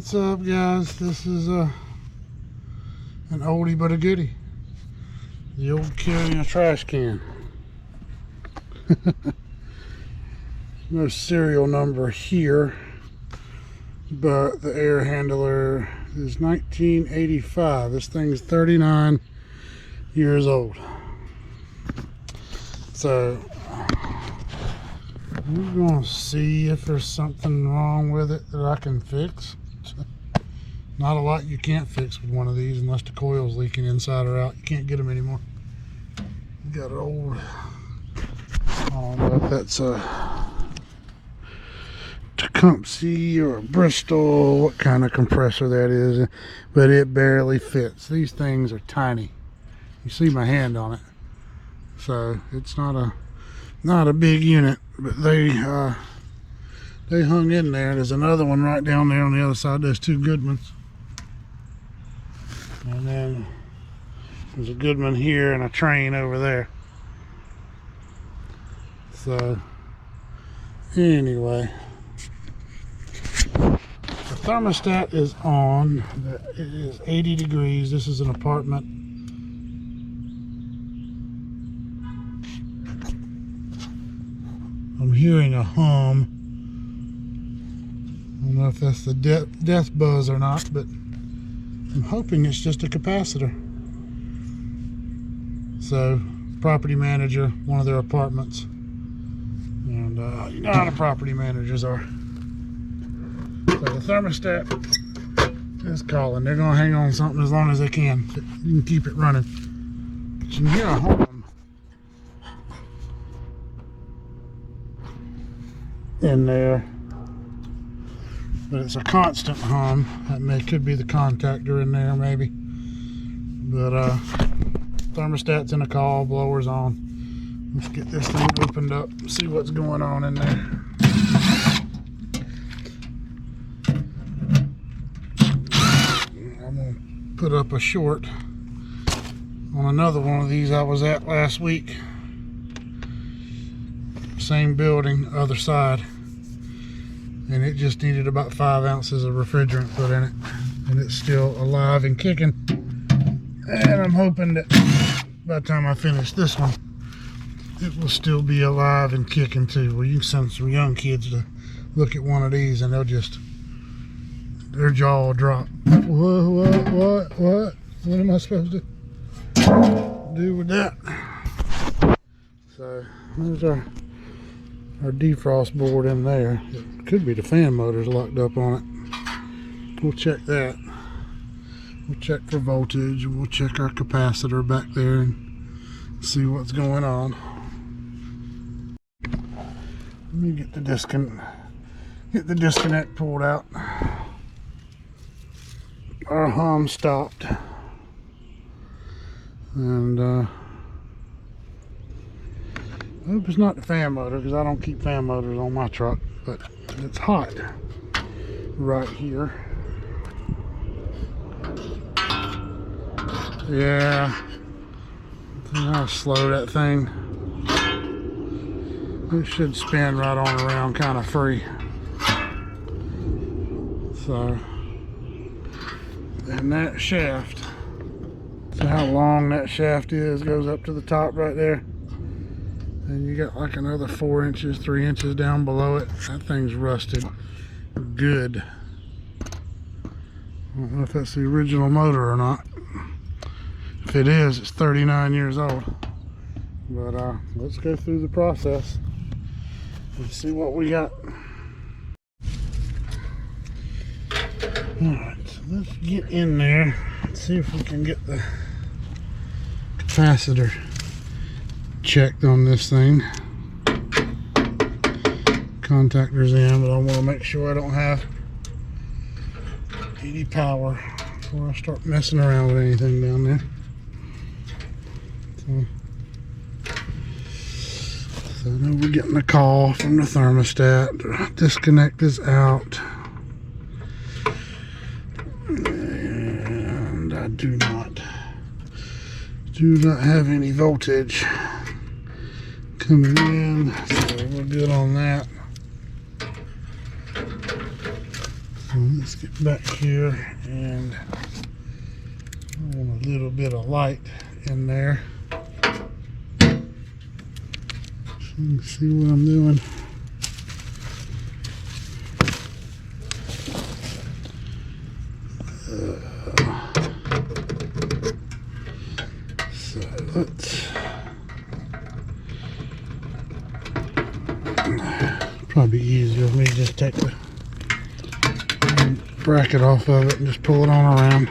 What's up, guys? This is an oldie but a goodie. The old carrying a trash can. No serial number here, but the air handler is 1985. This thing's 39 years old. So we're gonna see if there's something wrong with it that I can fix. Not a lot you can't fix with one of these unless the coil's leaking inside or out. You can't get them anymore. You got an old, I don't know if that's a Tecumseh or a Bristol, what kind of compressor that is, but it barely fits. These things are tiny. You see my hand on it. So it's not a big unit, but they hung in there. There's another one right down there on the other side. There's two good ones, and then there's a good one here and a train over there. So anyway, the thermostat is on. It is 80 degrees. This is an apartment. I'm hearing a hum. I don't know if that's the death buzz or not, but I'm hoping it's just a capacitor. So, property manager, one of their apartments. And you know how the property managers are. So the thermostat is calling. They're going to hang on something as long as they can. You can keep it running. But you can hear a hum in there, but it's a constant hum. That could be the contactor in there, maybe. But thermostat's in a call, blower's on. Let's get this thing opened up and see what's going on in there. I'm gonna put up a short on another one of these I was at last week. Same building, other side, and it just needed about 5 ounces of refrigerant put in it, and it's still alive and kicking. And I'm hoping that by the time I finish this one, it will still be alive and kicking too. Well, you can send some young kids to look at one of these and they'll just, their jaw will drop. What am I supposed to do with that? So there's our defrost board in there. It could be the fan motor's locked up on it. We'll check that. We'll check for voltage, and we'll check our capacitor back there and see what's going on. Let me get the disconnect pulled out. Our hum stopped, and I hope it's not the fan motor, because I don't keep fan motors on my truck, but it's hot right here. Yeah, see how slow that thing. It should spin right on around kind of free. So, and that shaft, see how long that shaft is, goes up to the top right there. And you got like another 4 inches, 3 inches down below it. That thing's rusted good. I don't know if that's the original motor or not. If it is, it's 39 years old. But let's go through the process and see what we got. Alright, so let's get in there and see if we can get the capacitor checked on this thing. Contactor's in, but I want to make sure I don't have any power before I start messing around with anything down there. So I know we're getting a call from the thermostat. Disconnect is out. And I do not have any voltage coming in, so we're good on that. So let's get back here, and I want a little bit of light in there. So you can see what I'm doing. So let's probably be easier for me to just take the bracket off of it and just pull it on around.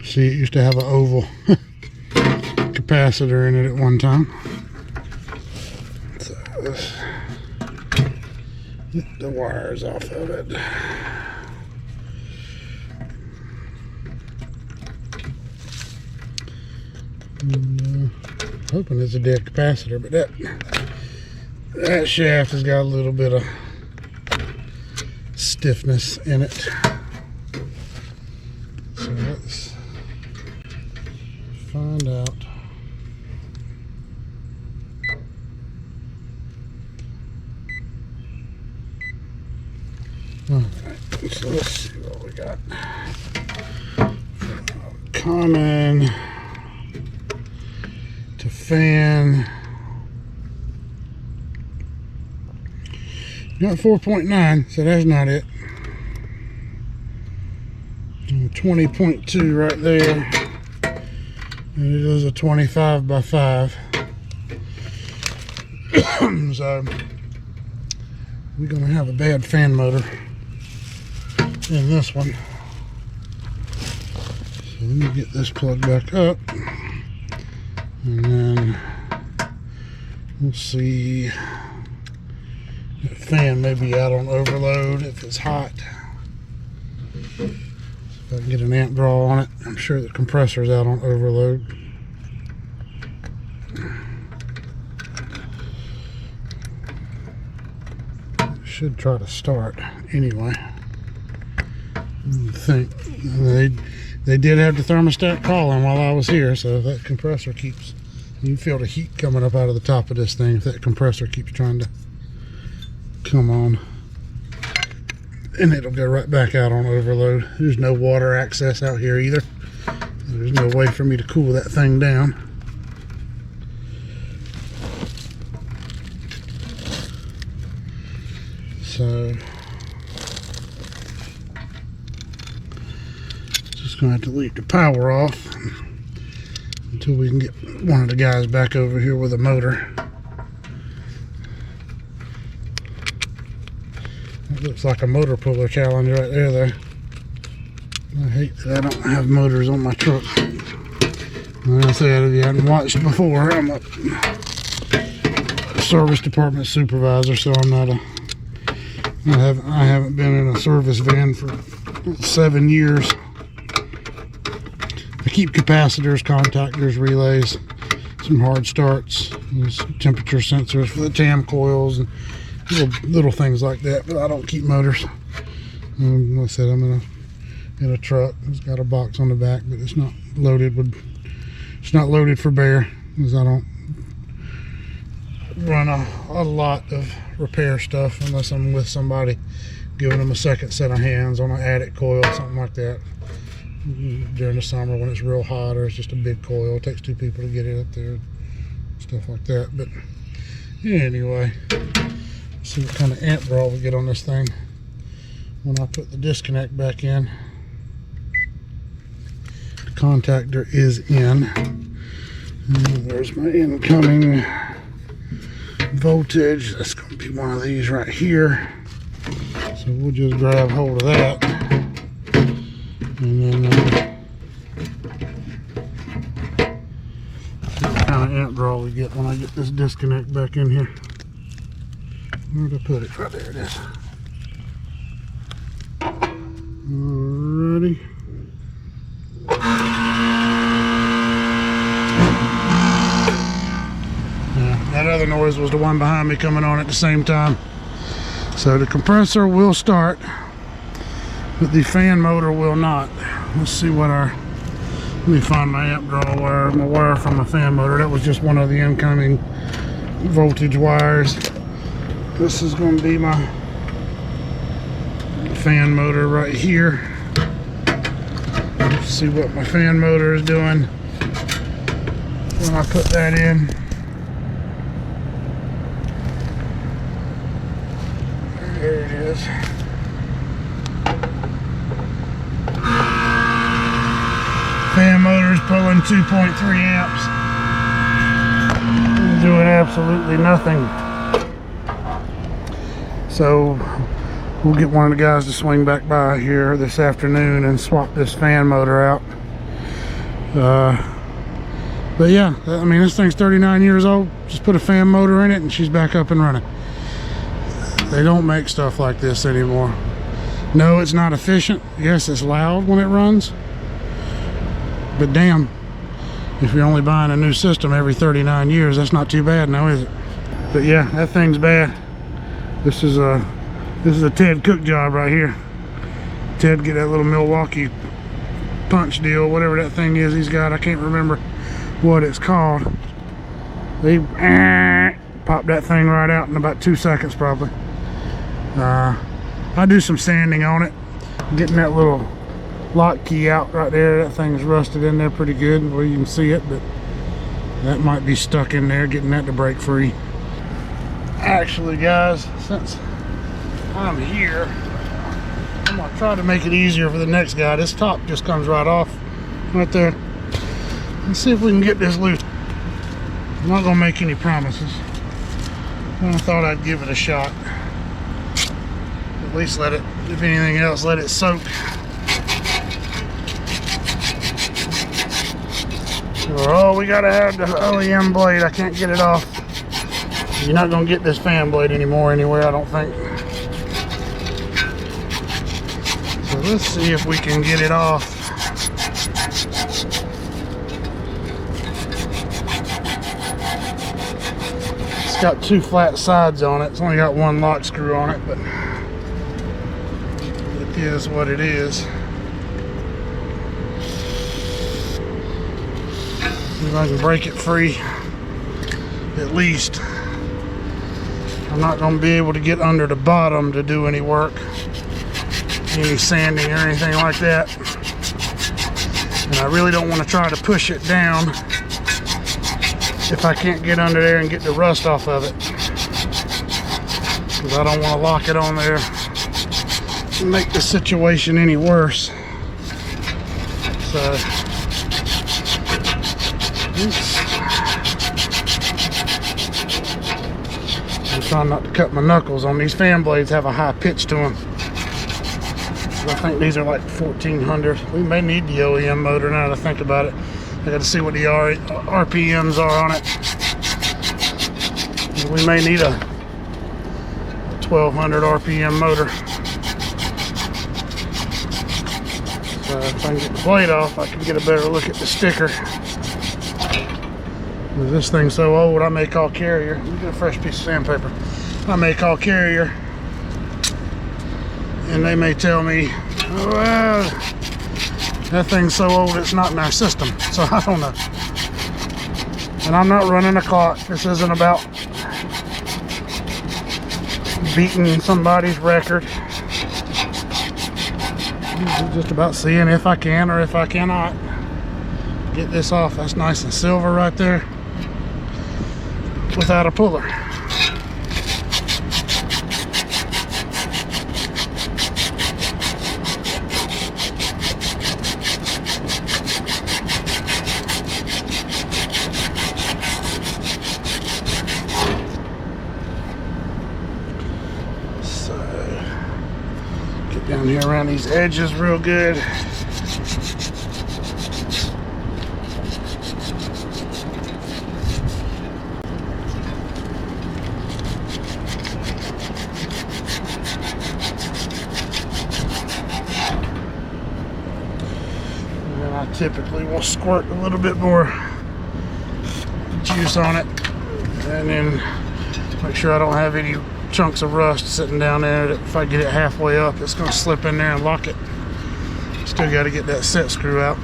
See, it used to have an oval capacitor in it at one time. So let's get the wires off of it. And, hoping it's a dead capacitor, but that shaft has got a little bit of stiffness in it. So let's find out. Alright, so let's see what we got. Common to fan. Got 4.9, so that's not it. 20.2 right there. And it is a 25 by 5. So we're gonna have a bad fan motor in this one. So let me get this plugged back up, and then we'll see. The fan may be out on overload if it's hot. So if I can get an amp draw on it, I'm sure the compressor's out on overload. Should try to start anyway. I think they did have the thermostat calling while I was here, so if that compressor keeps, you can feel the heat coming up out of the top of this thing if that compressor keeps trying to come on, and it'll go right back out on overload. There's no water access out here either. There's no way for me to cool that thing down. So just gonna have to leave the power off until we can get one of the guys back over here with a motor. That looks like a motor puller challenge right there though. I hate that I don't have motors on my truck. Like I said, if you hadn't watched before, I'm a service department supervisor, so I'm not a I haven't been in a service van for 7 years. I keep capacitors, contactors, relays, some hard starts, some temperature sensors for the TAM coils, and little things like that. But I don't keep motors. Like I said, I'm in a truck. It's got a box on the back, but it's not loaded with. It's not loaded for bear, because I don't run a lot of repair stuff unless I'm with somebody, giving them a second set of hands on an attic coil, something like that. During the summer when it's real hot, or it's just a big coil, it takes 2 people to get it up there, stuff like that. But anyway, let's see what kind of amp draw we get on this thing when I put the disconnect back in. The contactor is in, and there's my incoming voltage. That's going to be one of these right here, so we'll just grab hold of that, and then see what kind of amp draw we get when I get this disconnect back in here. Where'd I put it? Right there it is. Alrighty. That other noise was the one behind me coming on at the same time. So the compressor will start, but the fan motor will not. Let's see what our Let me find my amp draw wire, my wire from my fan motor. That was just one of the incoming voltage wires. This is going to be my fan motor right here. Let's see what my fan motor is doing when I put that in. There it is. Fan motor's pulling 2.3 amps. Doing absolutely nothing. So we'll get one of the guys to swing back by here this afternoon and swap this fan motor out. But yeah, I mean, this thing's 39 years old. Just put a fan motor in it and she's back up and running. They don't make stuff like this anymore. No, it's not efficient. Yes, it's loud when it runs. But damn, if you're only buying a new system every 39 years, that's not too bad now, is it? But yeah, that thing's bad. This is a Ted Cook job right here. Ted get that little Milwaukee punch deal, whatever that thing is he's got. I can't remember what it's called. They pop that thing right out in about 2 seconds probably. I do some sanding on it, getting that little lock key out right there. That thing's rusted in there pretty good where you can see it, but that might be stuck in there, getting that to break free. Actually guys, since I'm here, I'm gonna try to make it easier for the next guy. This top just comes right off right there. Let's see if we can get this loose. I'm not gonna make any promises. I thought I'd give it a shot. At least let it, if anything else, let it soak. Oh, we gotta have the OEM blade. I can't get it off. You're not gonna get this fan blade anymore anywhere, I don't think. So let's see if we can get it off. It's got two flat sides on it. It's only got one lock screw on it, but it is what it is. See if I can break it free, at least. I'm not going to be able to get under the bottom to do any work, any sanding or anything like that. And I really don't want to try to push it down if I can't get under there and get the rust off of it, because I don't want to lock it on there and make the situation any worse. So oops. I'm trying not to cut my knuckles on these fan blades. Have a high pitch to them. I think these are like 1400. We may need the OEM motor now that I think about it. I got to see what the RPMs are on it. We may need a 1200 RPM motor. So if I can get the blade off, I can get a better look at the sticker. This thing's so old, I may call Carrier. Let me get a fresh piece of sandpaper. I may call Carrier, and they may tell me, oh, well, that thing's so old it's not in our system. So I don't know. And I'm not running a clock. This isn't about beating somebody's record. It's just about seeing if I can or if I cannot get this off. That's nice and silver right there without a puller. So get down here around these edges real good. Typically we'll squirt a little bit more juice on it and then make sure I don't have any chunks of rust sitting down there that if I get it halfway up it's going to slip in there and lock it. Still got to get that set screw out.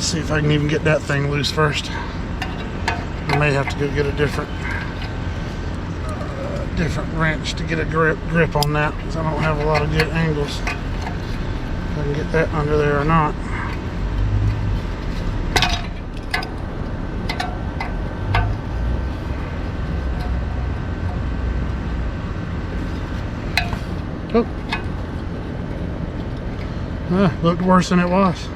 Let's see if I can even get that thing loose first. I may have to go get a different wrench to get a grip on that, because I don't have a lot of good angles. If I can get that under there or not. Oh, looked worse than it was.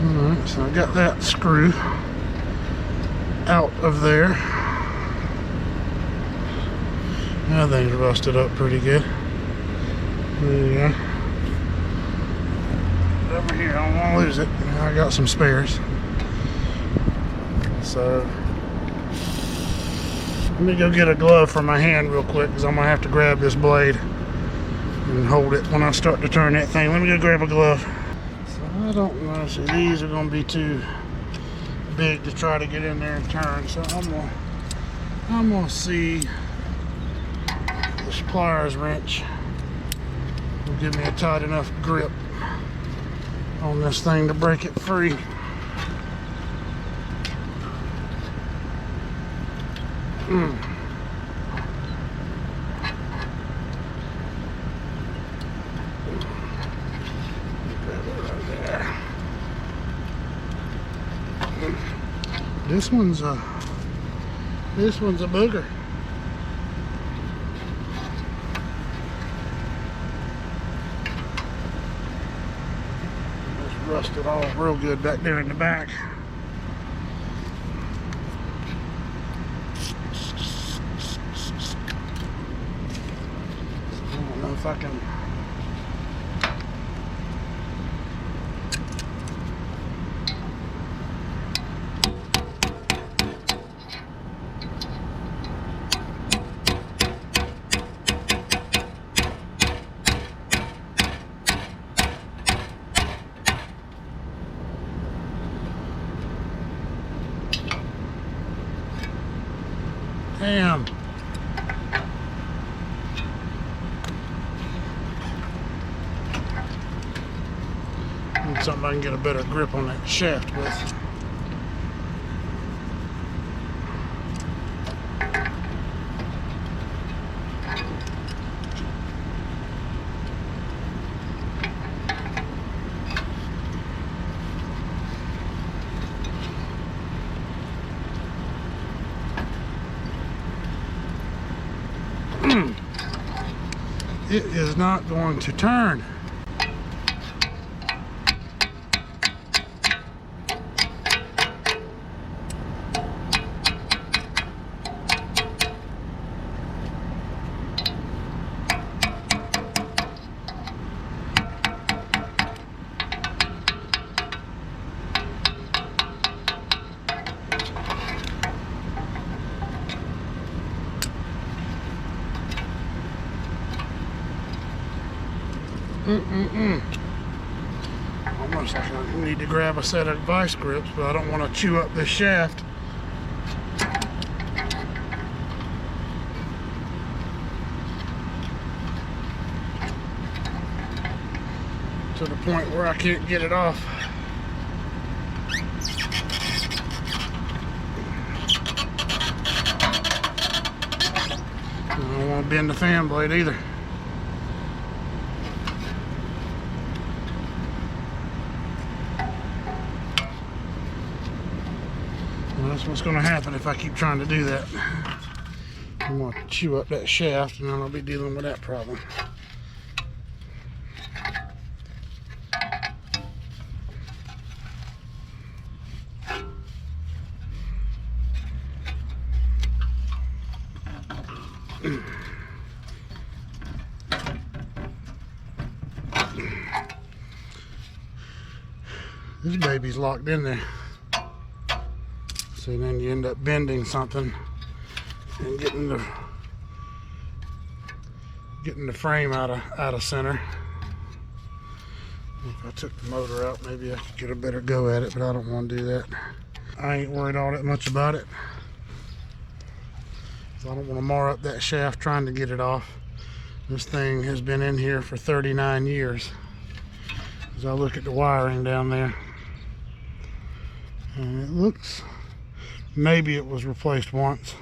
Alright, so I got that screw out of there. That thing's rusted up pretty good. There you go. Over here, I don't want to lose it. I got some spares. So, let me go get a glove for my hand real quick, because I'm going to have to grab this blade and hold it when I start to turn that thing. Let me go grab a glove. So I don't know, so these are going to be too big to try to get in there and turn. So I'm gonna see this pliers wrench will give me a tight enough grip on this thing to break it free. This one's a booger. It's rusted all real good back there in the back. I don't know if I can. Damn. Need something I can get a better grip on that shaft with. It is not going to turn. Almost like I need to grab a set of vice grips, but I don't want to chew up this shaft. To the point where I can't get it off. I don't want to bend the fan blade either. That's what's going to happen if I keep trying to do that. I'm going to chew up that shaft, and then I'll be dealing with that problem. This baby's locked in there. So then you end up bending something and getting the frame out of center. If I took the motor out, maybe I could get a better go at it, but I don't want to do that. I ain't worried all that much about it. So I don't want to mar up that shaft trying to get it off. This thing has been in here for 39 years. as I look at the wiring down there. And it looks, maybe it was replaced once.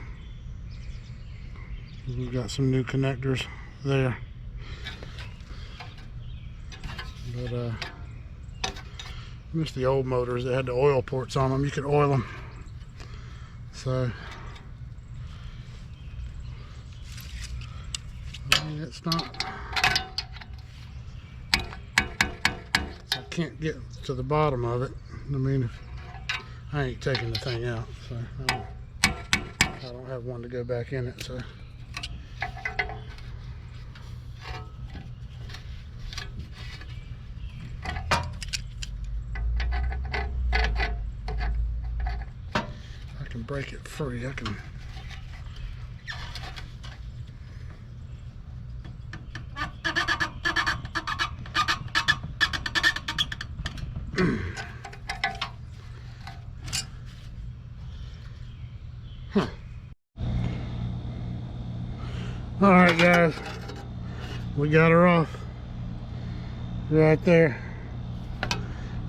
We've got some new connectors there. But I miss the old motors that had the oil ports on them. You could oil them. So I mean, it's not, I can't get to the bottom of it. I mean, I ain't taking the thing out, so I don't have one to go back in it. So I can break it free. I can. Huh. All right, guys, we got her off right there.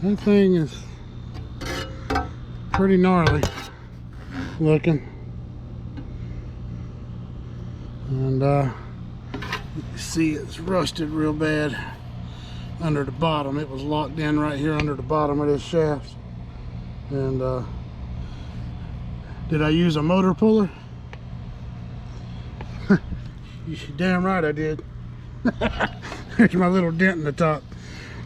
That thing is pretty gnarly looking, and you can see it's rusted real bad under the bottom. It was locked in right here under the bottom of this shaft. And did I use a motor puller? You damn right I did. There's my little dent in the top.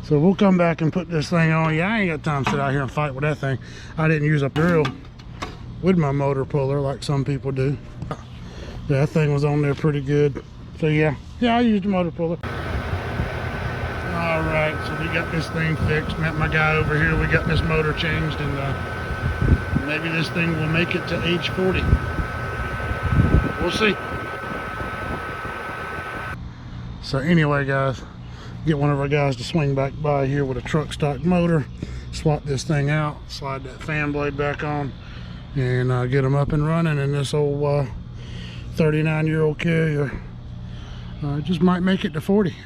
So we'll come back and put this thing on. Yeah, I ain't got time to sit out here and fight with that thing. I didn't use a drill with my motor puller like some people do. That thing was on there pretty good. So yeah, I used a motor puller. All right, so we got this thing fixed. Met my guy over here. We got this motor changed, and maybe this thing will make it to age 40. We'll see. So anyway, guys, get one of our guys to swing back by here with a truck stock motor, swap this thing out, slide that fan blade back on, and get them up and running. And this old 39-year-old carrier just might make it to 40.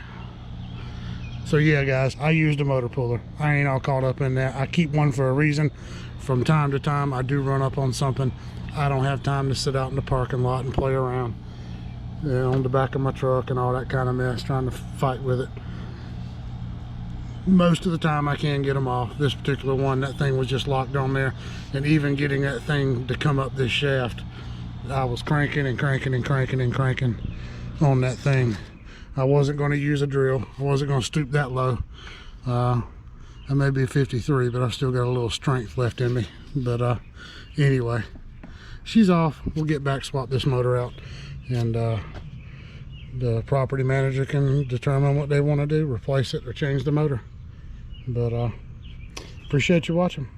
So yeah, guys, I used a motor puller. I ain't all caught up in that. I keep one for a reason. From time to time, I do run up on something. I don't have time to sit out in the parking lot and play around on the back of my truck and all that kind of mess, trying to fight with it. Most of the time I can get them off. This particular one, that thing was just locked on there, and even getting that thing to come up this shaft, I was cranking and cranking and cranking and cranking on that thing. I wasn't going to use a drill. I wasn't going to stoop that low. I may be 53, but I've still got a little strength left in me. But anyway, she's off. We'll get back, swap this motor out, and the property manager can determine what they want to do, replace it or change the motor. But appreciate you watching.